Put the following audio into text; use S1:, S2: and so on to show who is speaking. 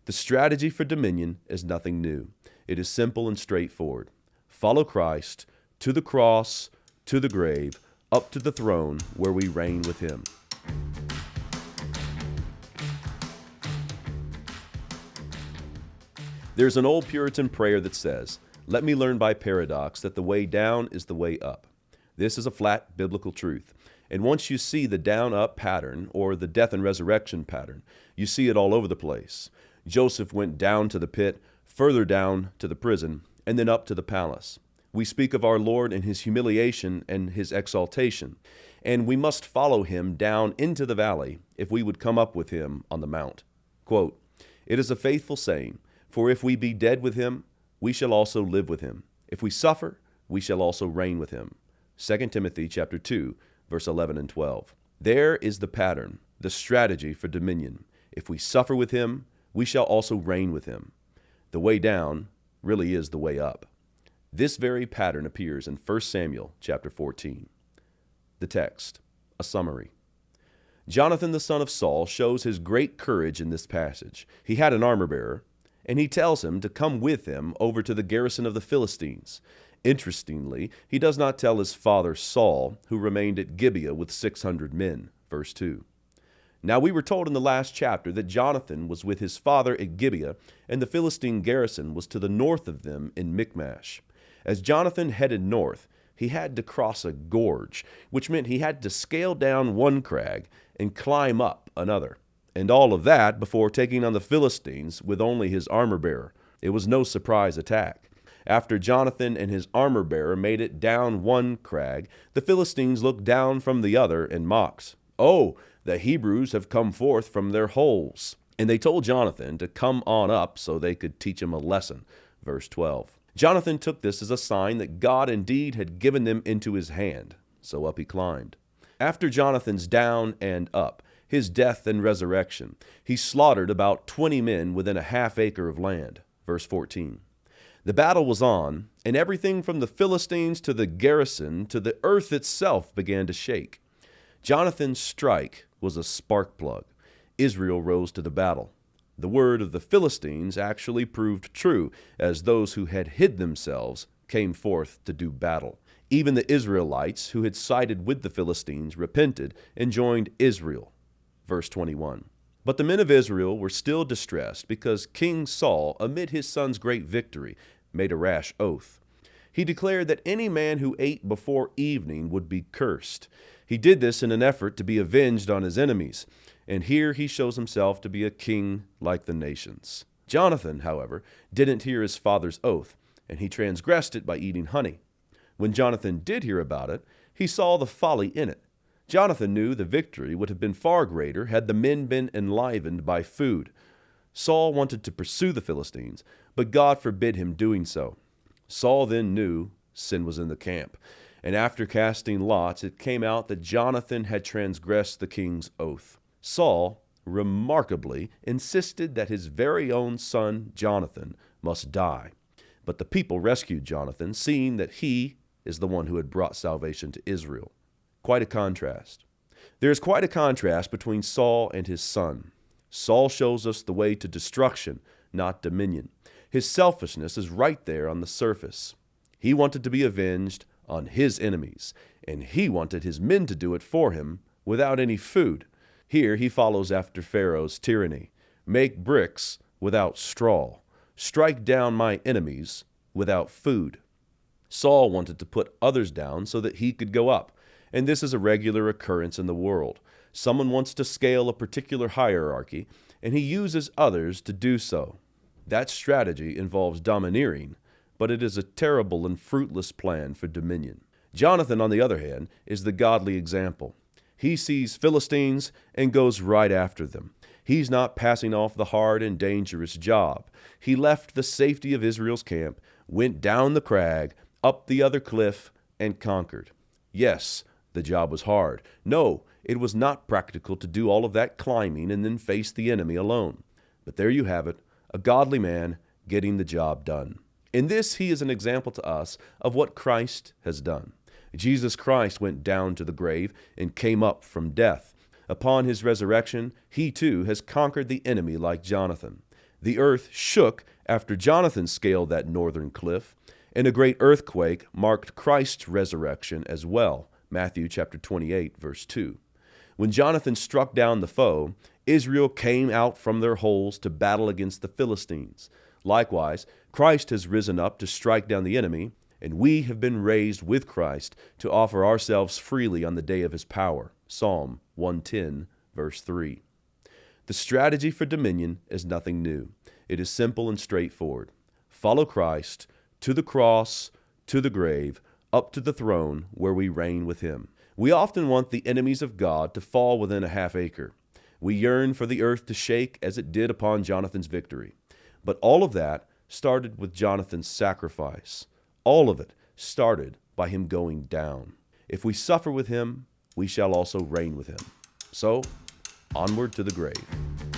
S1: The strategy for dominion is nothing new. It is simple and straightforward. Follow Christ to the cross, to the grave, up to the throne where we reign with him. There's an old Puritan prayer that says, "Let me learn by paradox that the way down is the way up." This is a flat biblical truth. And once you see the down-up pattern, or the death and resurrection pattern, you see it all over the place. Joseph went down to the pit, further down to the prison, and then up to the palace. We speak of our Lord in his humiliation and his exaltation, and we must follow him down into the valley if we would come up with him on the mount. Quote, "It is a faithful saying, for if we be dead with him, we shall also live with him. If we suffer, we shall also reign with him." 2 Timothy chapter 2, verse 11 and 12. There is the pattern, the strategy for dominion. If we suffer with him, we shall also reign with him. The way down really is the way up. This very pattern appears in 1 Samuel chapter 14. The text, a summary. Jonathan the son of Saul shows his great courage in this passage. He had an armor-bearer, and he tells him to come with him over to the garrison of the Philistines. Interestingly, he does not tell his father Saul, who remained at Gibeah with 600 men. Verse 2. Now we were told in the last chapter that Jonathan was with his father at Gibeah, and the Philistine garrison was to the north of them in Michmash. As Jonathan headed north, he had to cross a gorge, which meant he had to scale down one crag and climb up another. And all of that before taking on the Philistines with only his armor-bearer. It was no surprise attack. After Jonathan and his armor-bearer made it down one crag, the Philistines looked down from the other and mocked. "Oh, the Hebrews have come forth from their holes." And they told Jonathan to come on up so they could teach him a lesson. Verse 12. Jonathan took this as a sign that God indeed had given them into his hand. So up he climbed. After Jonathan's down and up, his death and resurrection, he slaughtered about 20 men within a half acre of land. Verse 14. The battle was on, and everything from the Philistines to the garrison to the earth itself began to shake. Jonathan's strike was a spark plug. Israel rose to the battle. The word of the Philistines actually proved true, as those who had hid themselves came forth to do battle. Even the Israelites who had sided with the Philistines repented and joined Israel. Verse 21. But the men of Israel were still distressed because King Saul, amid his son's great victory, made a rash oath. He declared that any man who ate before evening would be cursed. He did this in an effort to be avenged on his enemies. And here he shows himself to be a king like the nations. Jonathan, however, didn't hear his father's oath, and he transgressed it by eating honey. When Jonathan did hear about it, he saw the folly in it. Jonathan knew the victory would have been far greater had the men been enlivened by food. Saul wanted to pursue the Philistines, but God forbid him doing so. Saul then knew sin was in the camp, and after casting lots, it came out that Jonathan had transgressed the king's oath. Saul, remarkably, insisted that his very own son, Jonathan, must die. But the people rescued Jonathan, seeing that he is the one who had brought salvation to Israel. Quite a contrast. There is quite a contrast between Saul and his son. Saul shows us the way to destruction, not dominion. His selfishness is right there on the surface. He wanted to be avenged on his enemies, and he wanted his men to do it for him without any food. Here he follows after Pharaoh's tyranny. Make bricks without straw. Strike down my enemies without food. Saul wanted to put others down so that he could go up, and this is a regular occurrence in the world. Someone wants to scale a particular hierarchy, and he uses others to do so. That strategy involves domineering, but it is a terrible and fruitless plan for dominion. Jonathan, on the other hand, is the godly example. He sees Philistines and goes right after them. He's not passing off the hard and dangerous job. He left the safety of Israel's camp, went down the crag, up the other cliff, and conquered. Yes, the job was hard. No, it was not practical to do all of that climbing and then face the enemy alone. But there you have it, a godly man getting the job done. In this, he is an example to us of what Christ has done. Jesus Christ went down to the grave and came up from death. Upon his resurrection, he too has conquered the enemy like Jonathan. The earth shook after Jonathan scaled that northern cliff, and a great earthquake marked Christ's resurrection as well. Matthew chapter 28, verse 2. When Jonathan struck down the foe, Israel came out from their holes to battle against the Philistines. Likewise, Christ has risen up to strike down the enemy, and we have been raised with Christ to offer ourselves freely on the day of his power. Psalm 110, verse 3. The strategy for dominion is nothing new. It is simple and straightforward. Follow Christ to the cross, to the grave, up to the throne where we reign with him. We often want the enemies of God to fall within a half acre. We yearn for the earth to shake as it did upon Jonathan's victory. But all of that started with Jonathan's sacrifice. All of it started by him going down. If we suffer with him, we shall also reign with him. So, onward to the grave.